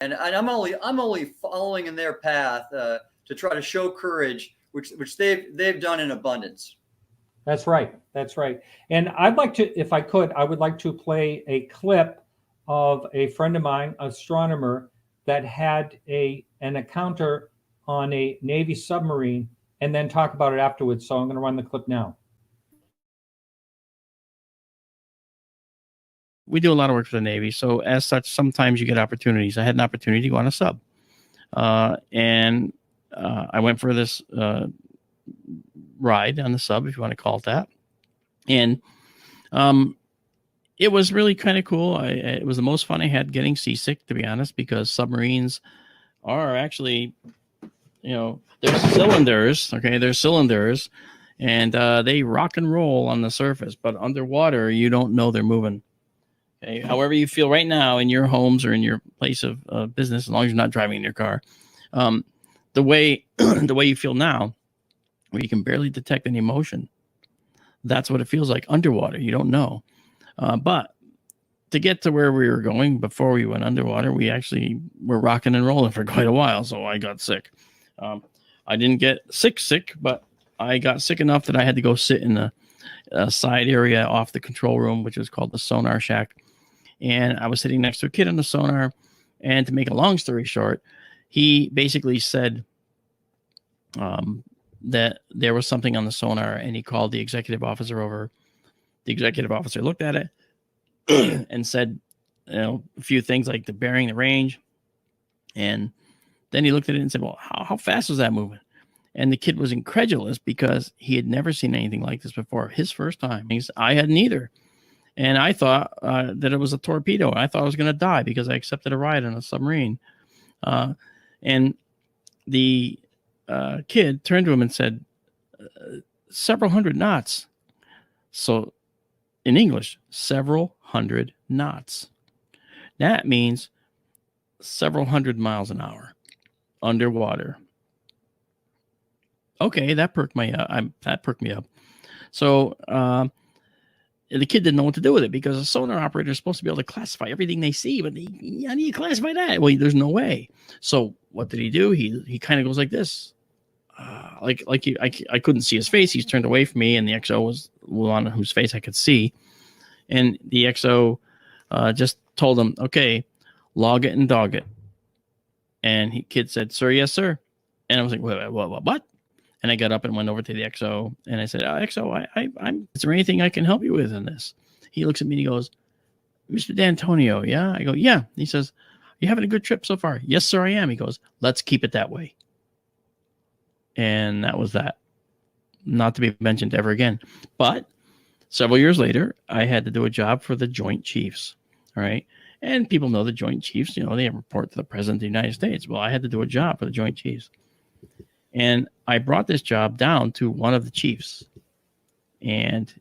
and I'm only following in their path to try to show courage, which they've done in abundance. That's right. That's right. And I'd like to, if I could, I would like to play a clip of a friend of mine, astronomer, that had an encounter on a Navy submarine, and then talk about it afterwards. So I'm going to run the clip now. We do a lot of work for the Navy, so as such, sometimes you get opportunities. I had an opportunity to go on a sub, and I went for this ride on the sub, if you want to call it that, and it was really kind of cool. It was the most fun I had getting seasick, to be honest, because submarines are actually, they're cylinders. Okay, they're cylinders, and they rock and roll on the surface, but underwater you don't know they're moving. Okay? However you feel right now in your homes or in your place of business, as long as you're not driving in your car, the way you feel now, where you can barely detect any motion, that's what it feels like underwater. You don't know. But to get to where we were going before we went underwater, we actually were rocking and rolling for quite a while. So I got sick. I didn't get sick, but I got sick enough that I had to go sit in the side area off the control room, which was called the sonar shack. And I was sitting next to a kid on the sonar. And to make a long story short, he basically said that there was something on the sonar, and he called the executive officer over. The executive officer looked at it and said, a few things like the bearing, the range. And then he looked at it and said, well, how fast was that moving? And the kid was incredulous because he had never seen anything like this before. His first time. I hadn't either. And I thought that it was a torpedo. I thought I was going to die because I accepted a ride on a submarine. And the kid turned to him and said, several hundred knots. So in English, several hundred knots. That means several hundred miles an hour underwater. Okay, that perked me up. So the kid didn't know what to do with it because a sonar operator is supposed to be able to classify everything they see, but how do you classify that? Well, there's no way. So what did he do? He kind of goes like this. I couldn't see his face. He's turned away from me, and the XO was on whose face I could see. And the XO just told him, okay, log it and dog it. And kid said, sir, yes, sir. And I was like, what? And I got up and went over to the XO, and I said, XO, is there anything I can help you with in this? He looks at me and he goes, Mr. D'Antonio, yeah? I go, yeah. He says, you having a good trip so far? Yes, sir, I am. He goes, let's keep it that way. And that was that. Not to be mentioned ever again. But several years later, I had to do a job for the Joint Chiefs. All right. And people know the Joint Chiefs, they report to the President of the United States. Well, I had to do a job for the Joint Chiefs. And I brought this job down to one of the chiefs. And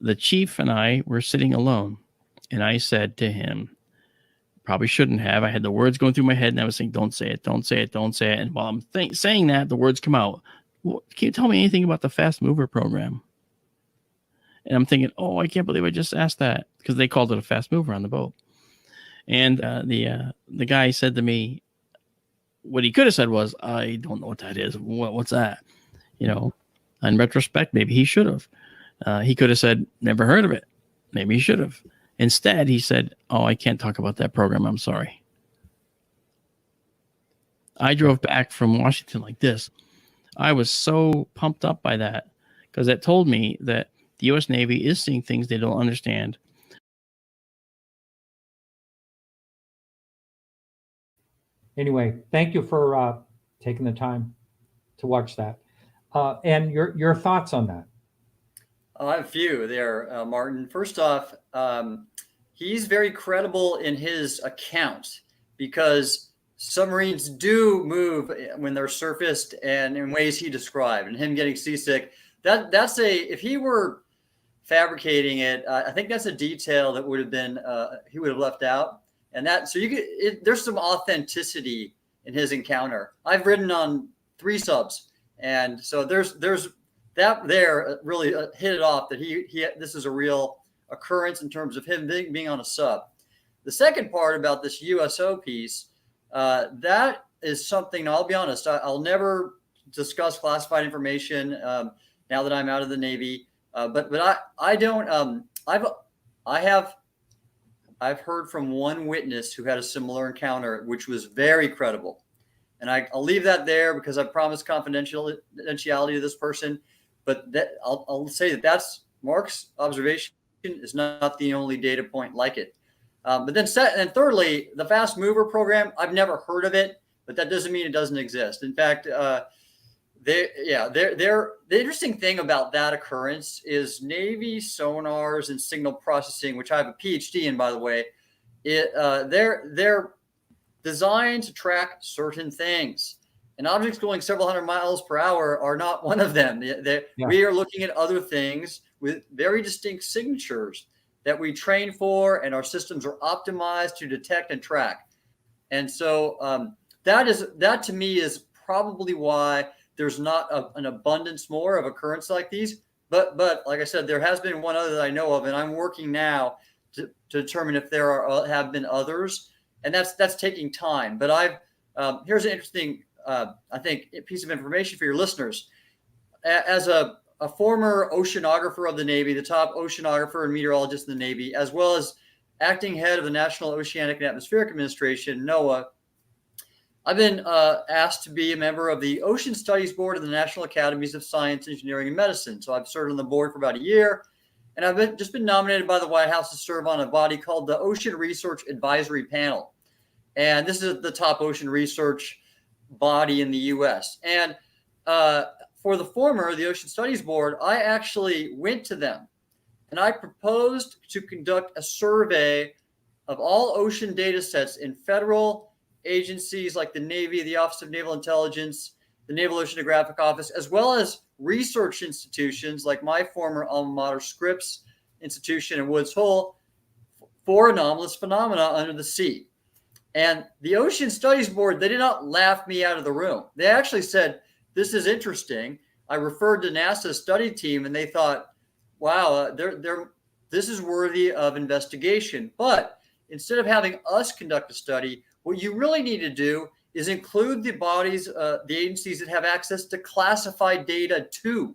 the chief and I were sitting alone. And I said to him, probably shouldn't have. I had the words going through my head, and I was saying, don't say it, don't say it, don't say it. And while I'm saying that, the words come out. Well, can you tell me anything about the Fast Mover program? And I'm thinking, oh, I can't believe I just asked that, because they called it a fast mover on the boat. And the guy said to me, what he could have said was, I don't know what that is. What's that? In retrospect, maybe he should have. He could have said, never heard of it. Maybe he should have. Instead, he said, oh, I can't talk about that program. I'm sorry. I drove back from Washington like this. I was so pumped up by that, because that told me that the U.S. Navy is seeing things they don't understand. Anyway, thank you for taking the time to watch that. And your thoughts on that? I have a few there, Martin. First off, he's very credible in his account, because submarines do move when they're surfaced and in ways he described. And him getting seasick, if he were fabricating it, I think that's a detail that would have been he would have left out. And there's some authenticity in his encounter. I've ridden on 3 subs, and so there's that there really hit it off that this is a real occurrence in terms of him being on a sub. The second part about this USO piece, that is something, I'll be honest, I'll never discuss classified information now that I'm out of the Navy. But I don't, I've heard from one witness who had a similar encounter, which was very credible. And I'll leave that there because I promised confidentiality to this person. But that I'll say that's Mark's observation is not the only data point like it. But then thirdly, the fast mover program, I've never heard of it, but that doesn't mean it doesn't exist. In fact, the interesting thing about that occurrence is Navy sonars and signal processing, which I have a PhD in, by the way. They're designed to track certain things, and objects going several hundred miles per hour are not one of them. We are looking at other things with very distinct signatures that we train for, and our systems are optimized to detect and track. And so that to me is probably why there's not an abundance more of occurrence like these. But like I said, there has been one other that I know of, and I'm working now to determine if there have been others, and that's taking time. But here's an interesting, I think, piece of information for your listeners. As a former oceanographer of the Navy, the top oceanographer and meteorologist in the Navy, as well as acting head of the National Oceanic and Atmospheric Administration, NOAA, I've been asked to be a member of the Ocean Studies Board of the National Academies of Science, Engineering, and Medicine. So I've served on the board for about a year, and I've just been nominated by the White House to serve on a body called the Ocean Research Advisory Panel. And this is the top ocean research body in the U.S. And for the former, the Ocean Studies Board, I actually went to them and I proposed to conduct a survey of all ocean data sets in federal agencies like the Navy, the Office of Naval Intelligence, the Naval Oceanographic Office, as well as research institutions like my former alma mater, Scripps Institution in Woods Hole, for anomalous phenomena under the sea. And the Ocean Studies Board, they did not laugh me out of the room. They actually said, this is interesting. I referred to NASA's study team, and they thought, wow, this is worthy of investigation. But instead of having us conduct a study, what you really need to do is include the bodies, the agencies that have access to classified data too.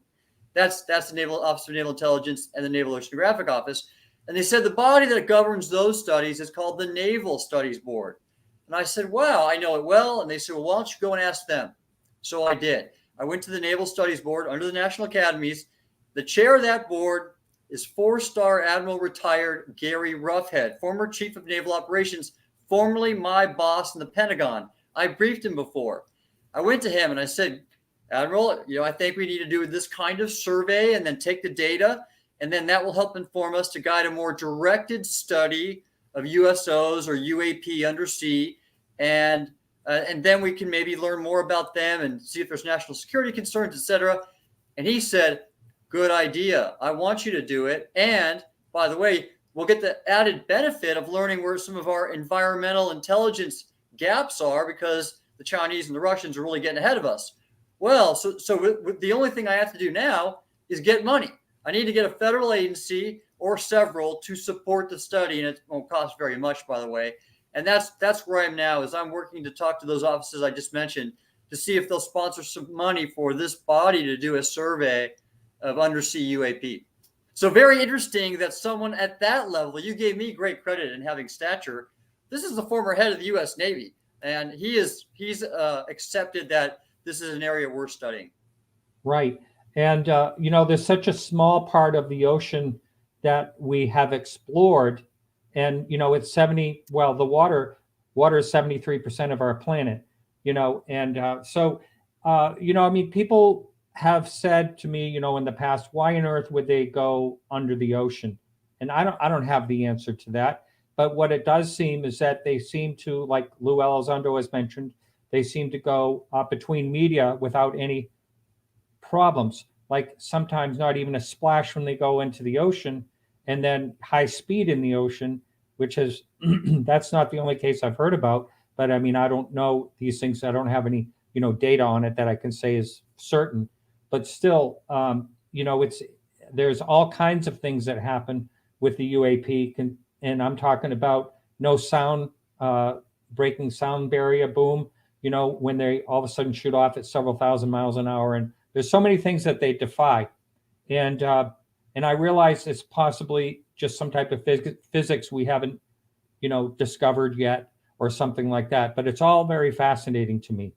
That's the Naval Office of Naval Intelligence and the Naval Oceanographic Office. And they said the body that governs those studies is called the Naval Studies Board. And I said, wow, I know it well. And they said, well, why don't you go and ask them? So I did. I went to the Naval Studies Board under the National Academies. The chair of that board is 4-star Admiral retired Gary Roughead, former Chief of Naval Operations, formerly my boss in the Pentagon. I briefed him before. I went to him and I said, Admiral, I think we need to do this kind of survey and then take the data, and then that will help inform us to guide a more directed study of USOs or UAP undersea, and then we can maybe learn more about them and see if there's national security concerns, etc. And he said, good idea. I want you to do it. And by the way, we'll get the added benefit of learning where some of our environmental intelligence gaps are, because the Chinese and the Russians are really getting ahead of us. Well, so the only thing I have to do now is get money. I need to get a federal agency or several to support the study, and it won't cost very much, by the way. And that's where I am now, is I'm working to talk to those offices I just mentioned to see if they'll sponsor some money for this body to do a survey of undersea UAP. So very interesting that someone at that level, you gave me great credit in having stature. This is the former head of the U.S. Navy, and he's accepted that this is an area worth studying. Right. And, there's such a small part of the ocean that we have explored. And, it's the water is 73% of our planet, people have said to me, in the past, why on earth would they go under the ocean? And I don't have the answer to that. But what it does seem is that they seem to, like Lou Elizondo has mentioned, they seem to go between media without any problems, like sometimes not even a splash when they go into the ocean, and then high speed in the ocean, which is, that's not the only case I've heard about. But I mean, I don't know these things. I don't have any, data on it that I can say is certain. But still, there's all kinds of things that happen with the UAP, and I'm talking about no sound, breaking sound barrier boom, when they all of a sudden shoot off at several thousand miles an hour. And there's so many things that they defy. And I realize it's possibly just some type of physics we haven't, discovered yet or something like that. But it's all very fascinating to me.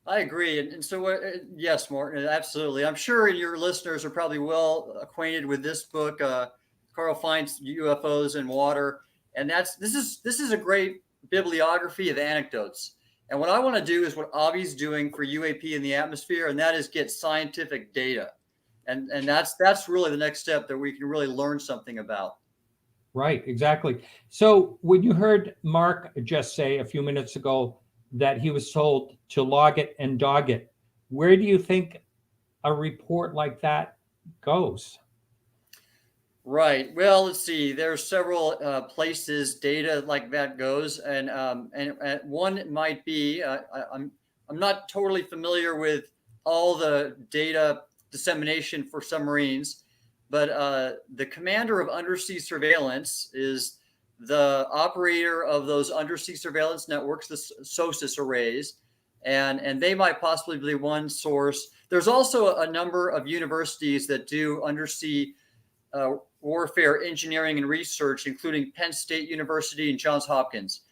I agree. And so, yes, Martin, absolutely. I'm sure your listeners are probably well acquainted with this book, Carl Fein's UFOs and Water. And this is a great bibliography of anecdotes. And what I want to do is what Avi's doing for UAP in the atmosphere, and that is get scientific data. And that's really the next step that we can really learn something about. Right, exactly. So when you heard Mark just say a few minutes ago that he was told to log it and dog it, where do you think a report like that goes? Right. Well, let's see. There are several places data like that goes, and one might be I'm not totally familiar with all the data dissemination for submarines, but the commander of undersea surveillance is the operator of those undersea surveillance networks, the SOSUS arrays, and they might possibly be one source. There's also a number of universities that do undersea warfare engineering and research, including Penn State University and Johns Hopkins.